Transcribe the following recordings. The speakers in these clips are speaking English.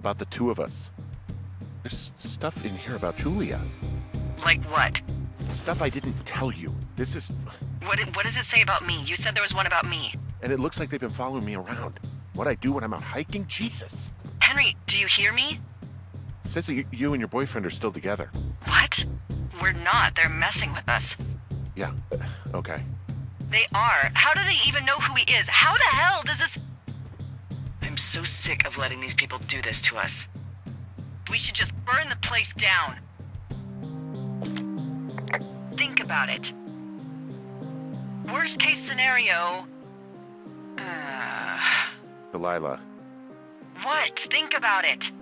about the two of us. There's stuff in here about Julia. Like what? Stuff I didn't tell you. This is... What does it say about me? You said there was one about me. And it looks like they've been following me around. What I do when I'm out hiking? Jesus. Henry, do you hear me? It says that you and your boyfriend are still together. What? We're not. They're messing with us. Yeah, okay. They are. How do they even know who he is? How the hell does this... I'm so sick of letting these people do this to us. We should just burn the place down. Think about it. Worst case scenario... Delilah. What? Think about it.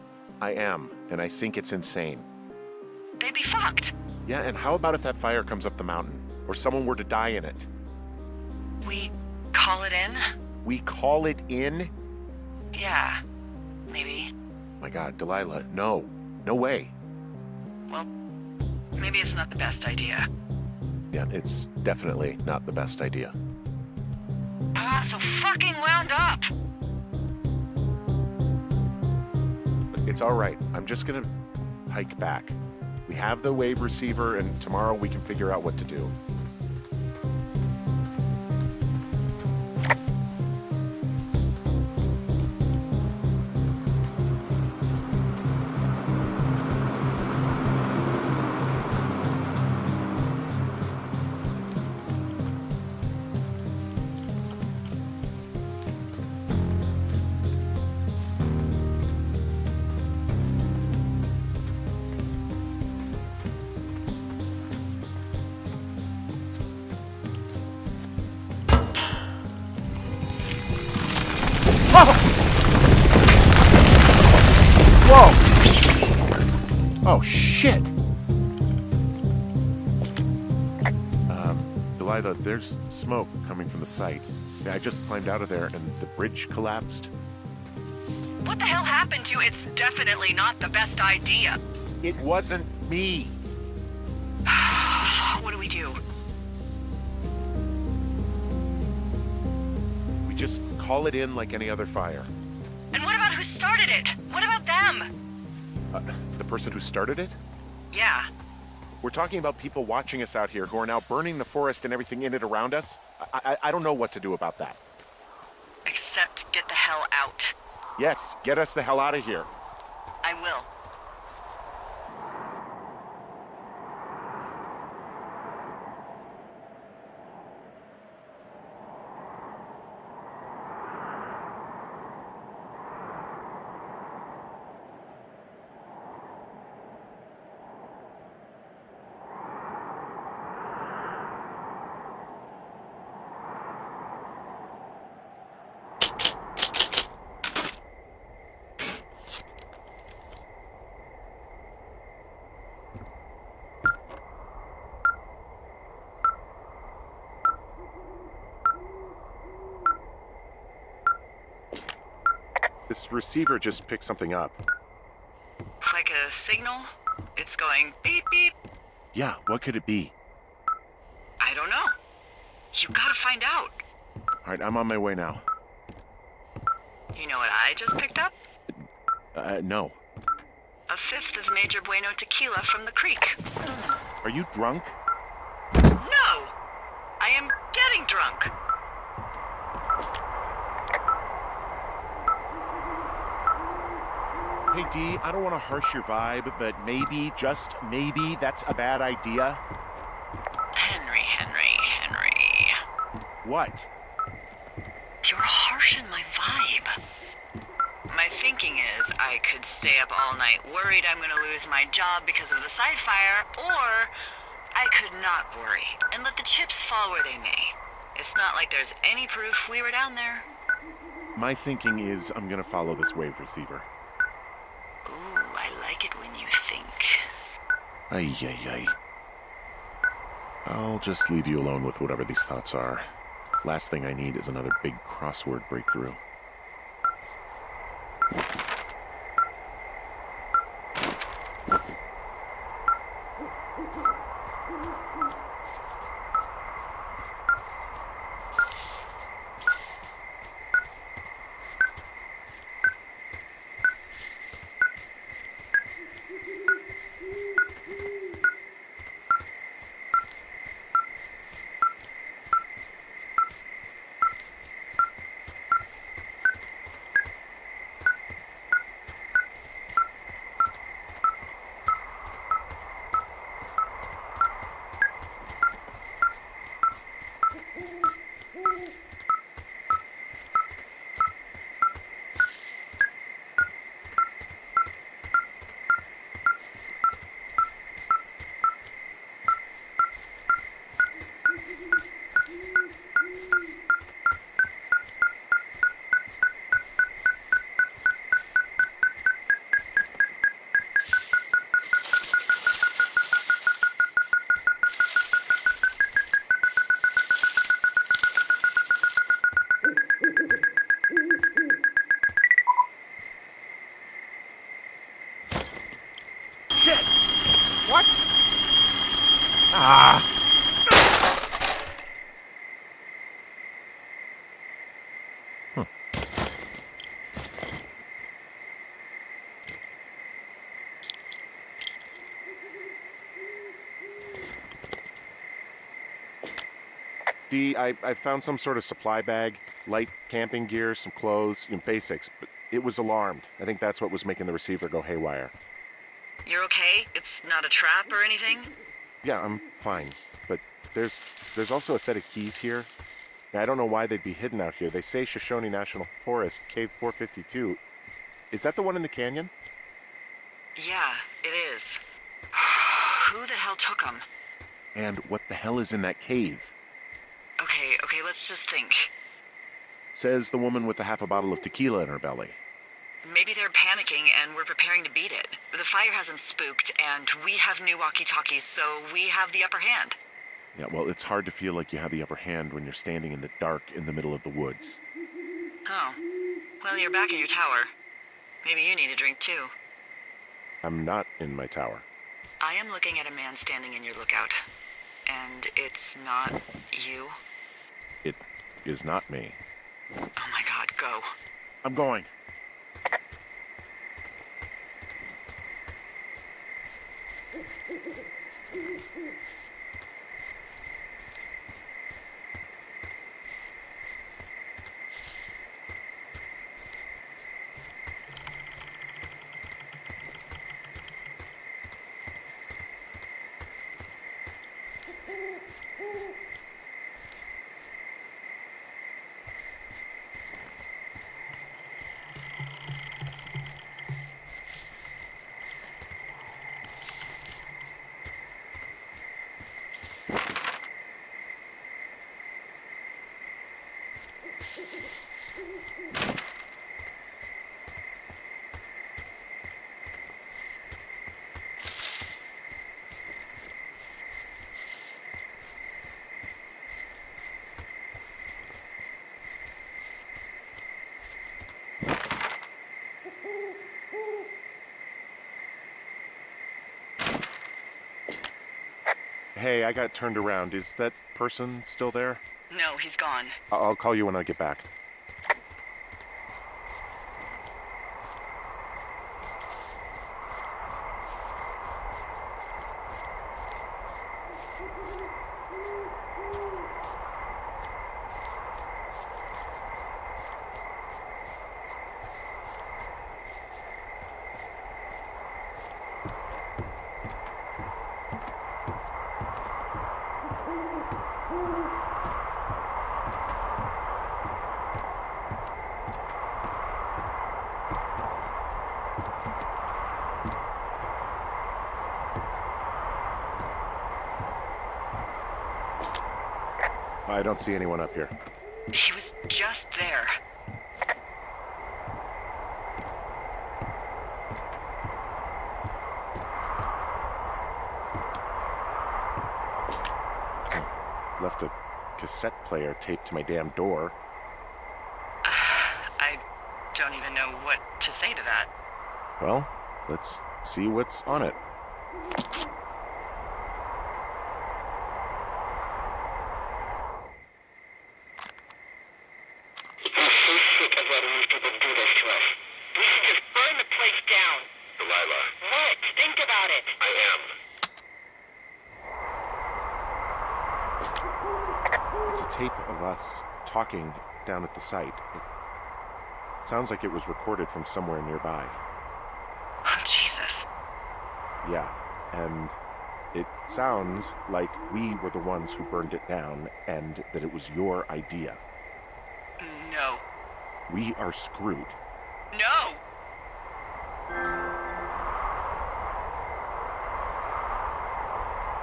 I am, and I think it's insane. They'd be fucked. Yeah, and how about if that fire comes up the mountain? Or someone were to die in it? We call it in? We call it in? Yeah, maybe. My God, Delilah, no. No way. Well, maybe it's not the best idea. Yeah, it's definitely not the best idea. I'm so fucking wound up! It's all right. I'm just gonna hike back. We have the wave receiver, and tomorrow we can figure out what to do. Whoa! Oh, shit! Delilah, there's smoke coming from the site. Yeah, I just climbed out of there and the bridge collapsed. What the hell happened to you? It's definitely not the best idea. It wasn't me. What do we do? We just call it in like any other fire. And what about who started it? What about them? The person who started it? Yeah. We're talking about people watching us out here who are now burning the forest and everything in it around us. I don't know what to do about that. Except get the hell out. Yes, get us the hell out of here. I will. This receiver just picked something up. Like a signal? It's going beep beep. Yeah, what could it be? I don't know. You gotta find out. All right, I'm on my way now. You know what I just picked up? No. A fifth of Major Bueno tequila from the creek. Are you drunk? No! I am getting drunk. Hey, Dee, I don't want to harsh your vibe, but maybe, just maybe, that's a bad idea. Henry. What? You're harshing my vibe. My thinking is I could stay up all night worried I'm gonna lose my job because of the side fire, or I could not worry and let the chips fall where they may. It's not like there's any proof we were down there. My thinking is I'm gonna follow this wave receiver. Ooh, I like it when you think. Ay. I'll just leave you alone with whatever these thoughts are. Last thing I need is another big crossword breakthrough. Shit! What? Ah! D, I found some sort of supply bag, light camping gear, some clothes, basics, but it was alarmed. I think that's what was making the receiver go haywire. You're okay? It's not a trap or anything? Yeah, I'm fine, but there's also a set of keys here. I don't know why they'd be hidden out here. They say Shoshone National Forest, Cave 452. Is that the one in the canyon? Yeah, it is. Who the hell took them? And what the hell is in that cave? Okay, let's just think. Says the woman with a half a bottle of tequila in her belly. Maybe they're panicking and we're preparing to beat it. The fire has them spooked, and we have new walkie-talkies, so we have the upper hand. Yeah, well, it's hard to feel like you have the upper hand when you're standing in the dark in the middle of the woods. Oh. Well, you're back in your tower. Maybe you need a drink, too. I'm not in my tower. I am looking at a man standing in your lookout. And it's not you? It is not me. Oh my god, go. I'm going. Hey, I got turned around. Is that person still there? No, he's gone. I'll call you when I get back. I don't see anyone up here. He was just there. Left a cassette player taped to my damn door. I don't even know what to say to that. Well, let's see what's on it. Tape of us talking down at the site. It sounds like it was recorded from somewhere nearby. Oh, Jesus. Yeah, and it sounds like we were the ones who burned it down and that it was your idea. No. We are screwed. No!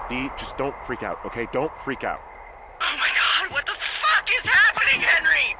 Dee, just don't freak out, okay? Don't freak out. Oh my god, what the fuck is happening, Henry?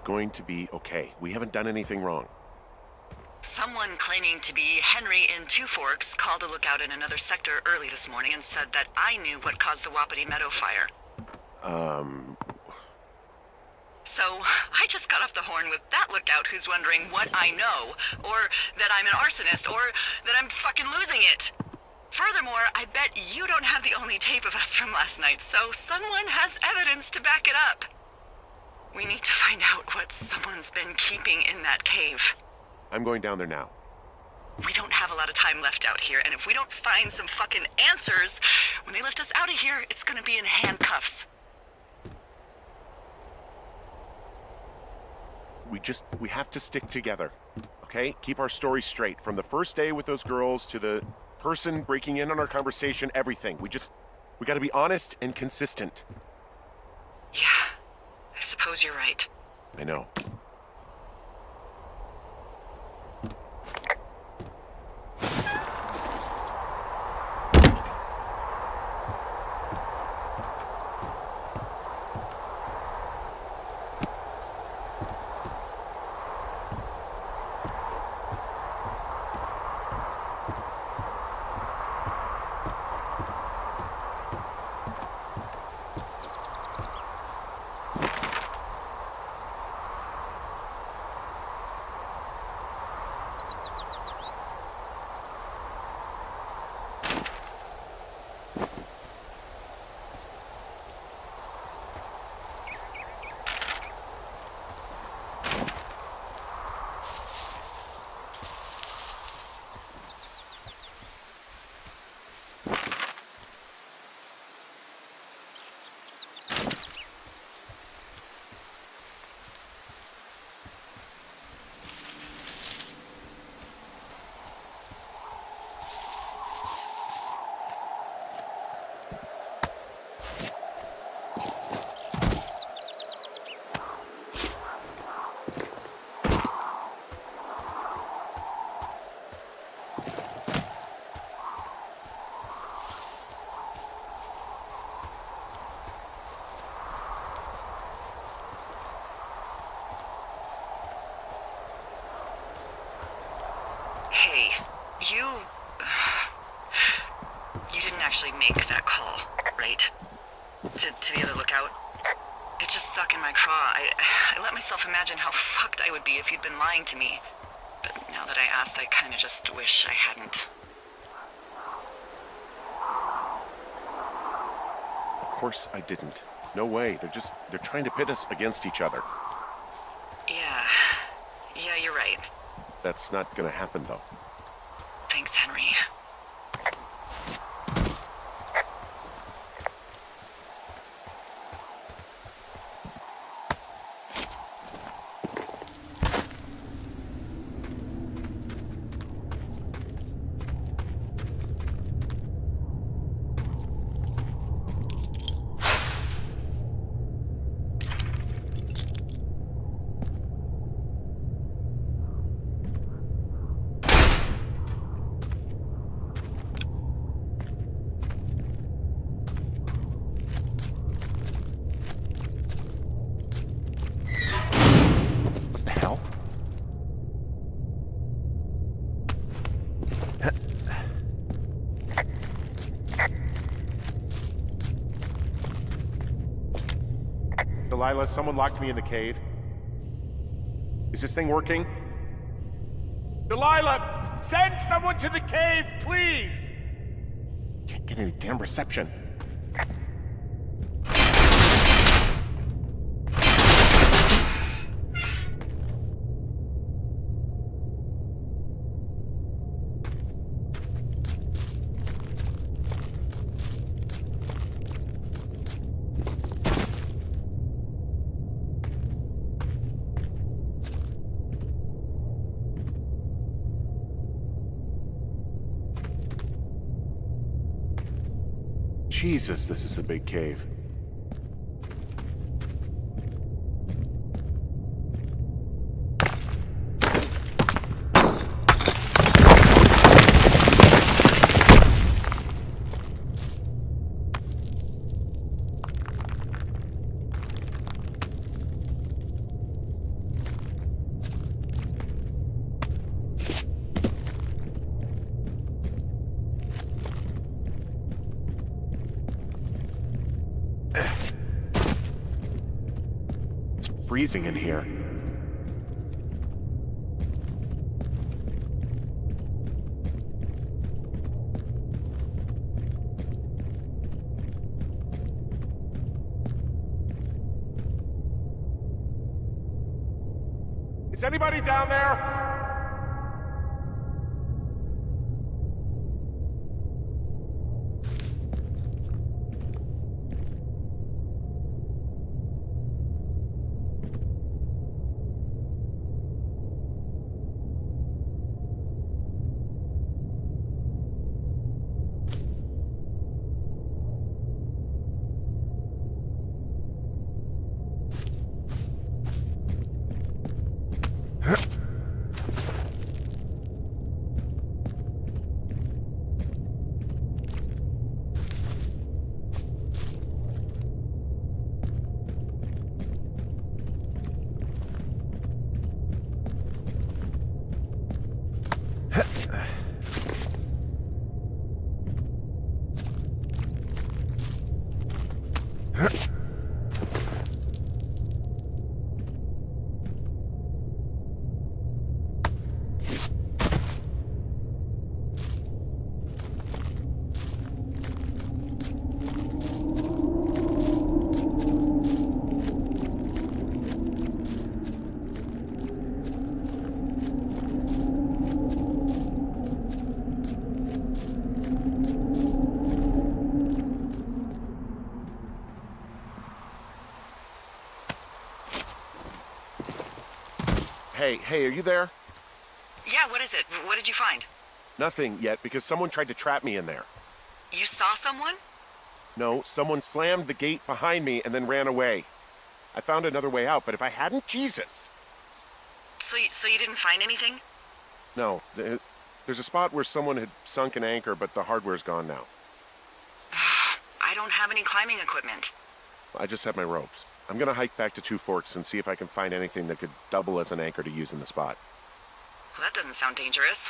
going to be okay. We haven't done anything wrong. Someone claiming to be Henry in Two Forks called a lookout in another sector early this morning and said that I knew what caused the Wapiti Meadow fire. So, I just got off the horn with that lookout who's wondering what I know, or that I'm an arsonist, or that I'm fucking losing it. Furthermore, I bet you don't have the only tape of us from last night, so someone has evidence to back it up. We need to find out what someone's been keeping in that cave. I'm going down there now. We don't have a lot of time left out here, and if we don't find some fucking answers, when they lift us out of here, it's gonna be in handcuffs. We have to stick together, okay? Keep our story straight. From the first day with those girls to the person breaking in on our conversation, everything. We gotta be honest and consistent. Yeah, I suppose you're right. I know. Hey, you didn't actually make that call, right? To the other lookout? It just stuck in my craw. I let myself imagine how fucked I would be if you'd been lying to me. But now that I asked, I kinda just wish I hadn't. Of course I didn't. No way. They're trying to pit us against each other. Yeah, you're right. That's not gonna happen, though. Thanks, Henry. What the hell? Delilah, someone locked me in the cave. Is this thing working? Delilah! Send someone to the cave, please! Can't get any damn reception. Jesus, this is a big cave. freezing in here. Is anybody down there? Hey, are you there? Yeah, what is it? What did you find? Nothing yet, because someone tried to trap me in there. You saw someone? No, someone slammed the gate behind me and then ran away. I found another way out, but if I hadn't, Jesus! So you didn't find anything? No, there's a spot where someone had sunk an anchor, but the hardware's gone now. I don't have any climbing equipment. I just have my ropes. I'm gonna hike back to Two Forks and see if I can find anything that could double as an anchor to use in the spot. Well, that doesn't sound dangerous.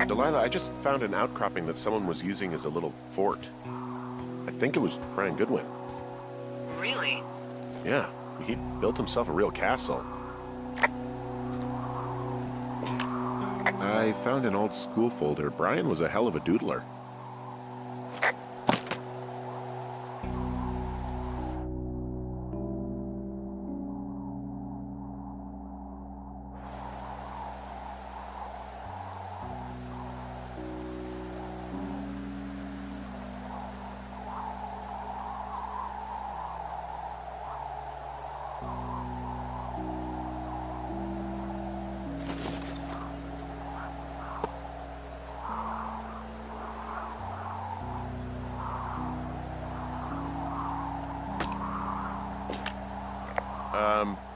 Delilah, I just found an outcropping that someone was using as a little fort. I think it was Brian Goodwin. Really? Yeah, he built himself a real castle. I found an old school folder. Brian was a hell of a doodler.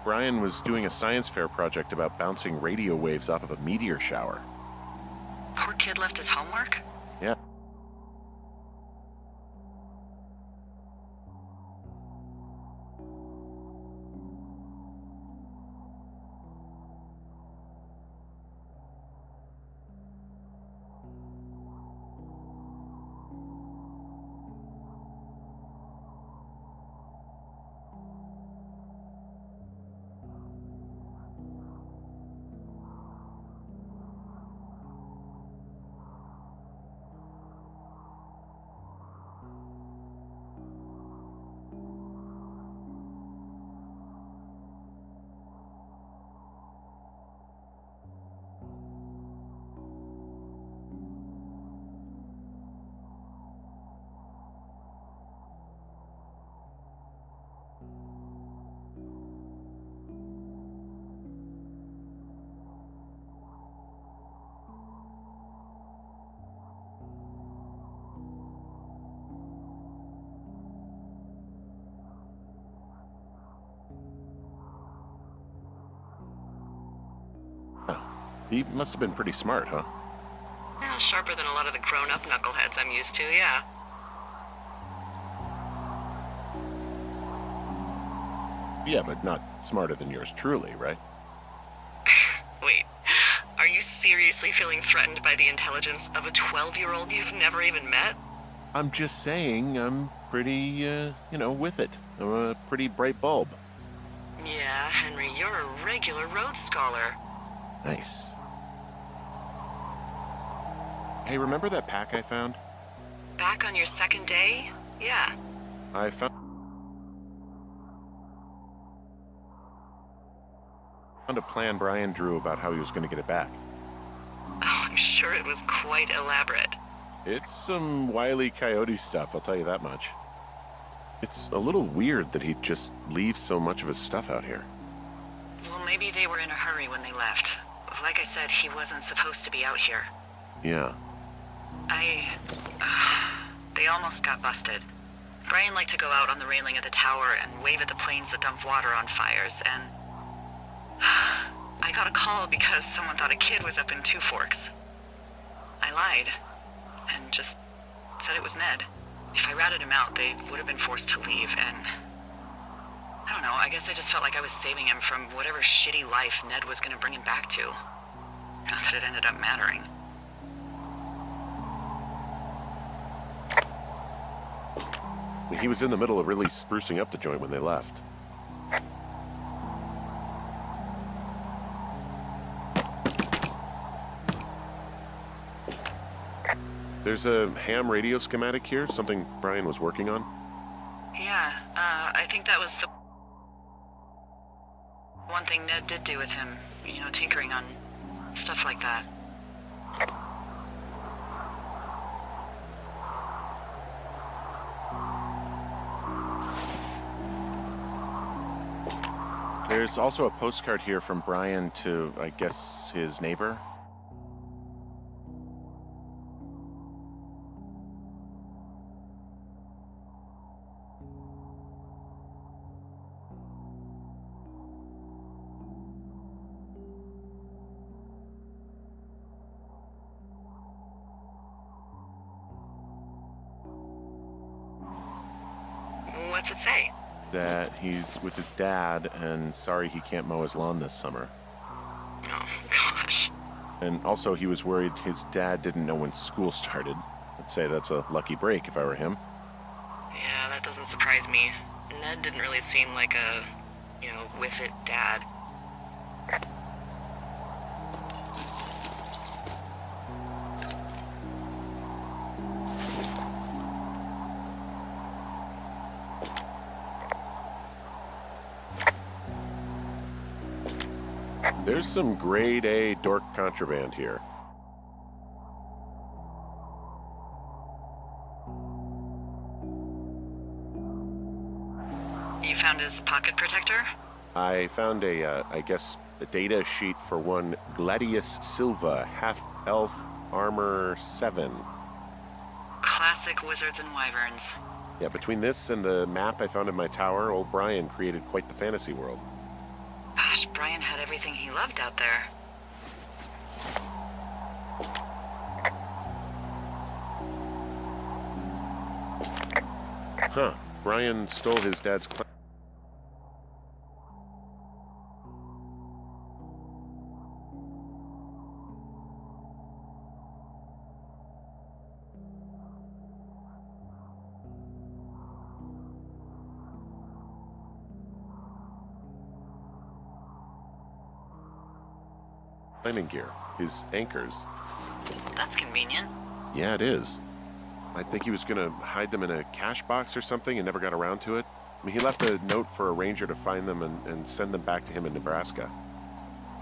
Brian was doing a science fair project about bouncing radio waves off of a meteor shower. Poor kid left his homework? Yeah. He must have been pretty smart, huh? Yeah, sharper than a lot of the grown-up knuckleheads I'm used to, yeah. Yeah, but not smarter than yours truly, right? Wait, are you seriously feeling threatened by the intelligence of a 12-year-old you've never even met? I'm just saying I'm pretty, with it. I'm a pretty bright bulb. Yeah, Henry, you're a regular Rhodes Scholar. Nice. Hey, remember that pack I found? Back on your second day? Yeah. I found a plan Brian drew about how he was going to get it back. Oh, I'm sure it was quite elaborate. It's some Wile E. Coyote stuff, I'll tell you that much. It's a little weird that he'd just leave so much of his stuff out here. Well, maybe they were in a hurry when they left. Like I said, he wasn't supposed to be out here. Yeah. They almost got busted. Brian liked to go out on the railing of the tower and wave at the planes that dump water on fires, and... I got a call because someone thought a kid was up in Two Forks. I lied, and just said it was Ned. If I ratted him out, they would have been forced to leave, and... I don't know, I guess I just felt like I was saving him from whatever shitty life Ned was gonna bring him back to. Not that it ended up mattering. He was in the middle of really sprucing up the joint when they left. There's a ham radio schematic here, something Brian was working on. Yeah, I think that was the one thing Ned did do with him. You know, tinkering on stuff like that. There's also a postcard here from Brian to, I guess, his neighbor. What's it say? That he's with his dad and sorry he can't mow his lawn this summer. Oh, gosh. And also he was worried his dad didn't know when school started. I'd say that's a lucky break if I were him. Yeah, that doesn't surprise me. Ned didn't really seem like a, with it dad. There's some grade A dork contraband here. You found his pocket protector? I found a data sheet for one Gladius Silva, half-elf armor 7. Classic wizards and wyverns. Yeah, between this and the map I found in my tower, old Brian created quite the fantasy world. Gosh, Brian had everything he loved out there. Huh. Brian stole his dad's climbing gear, his anchors. That's convenient. Yeah, it is. I think he was gonna hide them in a cash box or something and never got around to it. I mean, he left a note for a ranger to find them and send them back to him in Nebraska.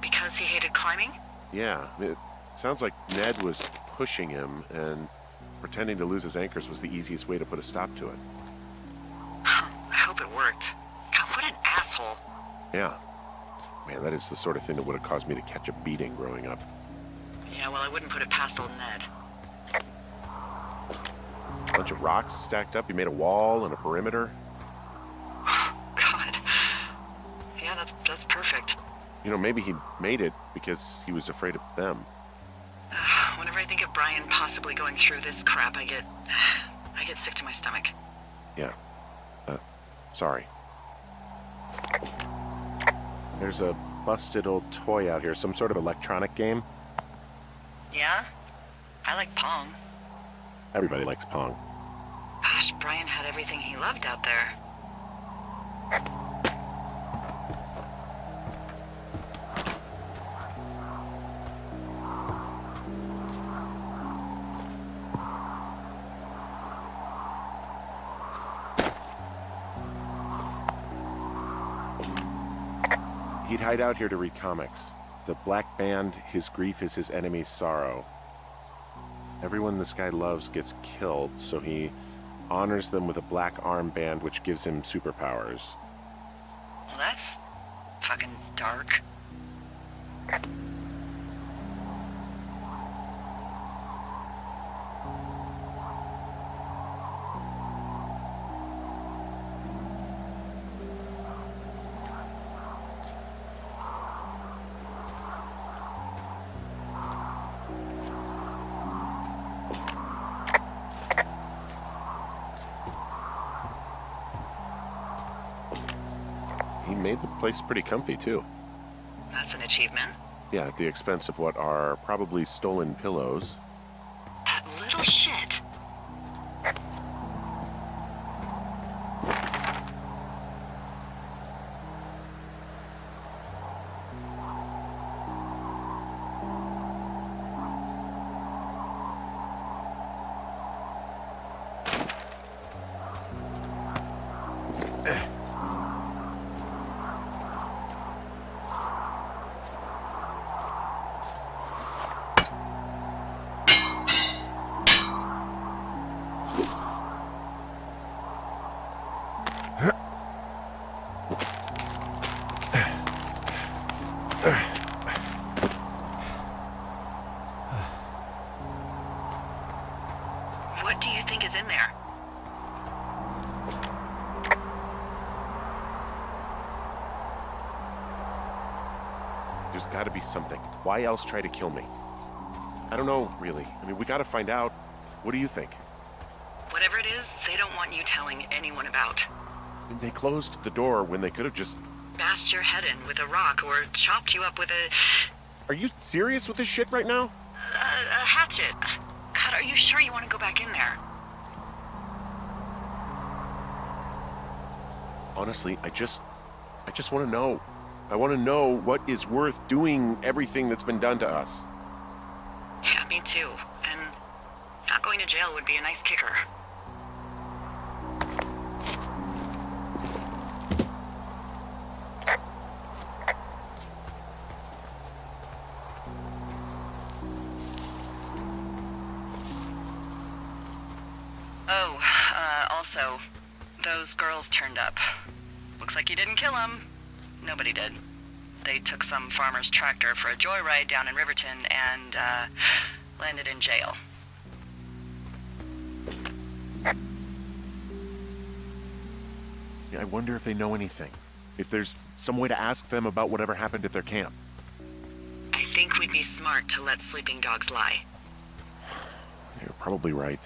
Because he hated climbing? Yeah, it sounds like Ned was pushing him, and pretending to lose his anchors was the easiest way to put a stop to it. I hope it worked. God, what an asshole. Yeah. Man, that is the sort of thing that would have caused me to catch a beating growing up. Yeah, well, I wouldn't put it past old Ned. A bunch of rocks stacked up. He made a wall and a perimeter. God. Yeah, that's perfect. You know, maybe he made it because he was afraid of them. Whenever I think of Brian possibly going through this crap, I get sick to my stomach. Yeah. Sorry. There's a busted old toy out here, some sort of electronic game. Yeah? I like Pong. Everybody likes Pong. Gosh, Brian had everything he loved out there. He'd hide out here to read comics. The Black Band, his grief is his enemy's sorrow. Everyone this guy loves gets killed, so he honors them with a black armband which gives him superpowers. Well, that's fucking dark. He made the place pretty comfy, too. That's an achievement. Yeah, at the expense of what are probably stolen pillows. That little shit. What do you think is in there? There's gotta be something. Why else try to kill me? I don't know, really. I mean, we gotta find out. What do you think? Whatever it is, they don't want you telling anyone about. I mean, they closed the door when they could have just... Bashed your head in with a rock or chopped you up with a Are you serious with this shit right now? hatchet. God, are you sure you want to go back in there? Honestly, I just want to know. I want to know what is worth doing everything that's been done to us. Yeah, me too. And not going to jail would be a nice kicker. Oh, also, those girls turned up. Looks like you didn't kill them. Nobody did. They took some farmer's tractor for a joyride down in Riverton and, landed in jail. Yeah, I wonder if they know anything. If there's some way to ask them about whatever happened at their camp. I think we'd be smart to let sleeping dogs lie. You're probably right.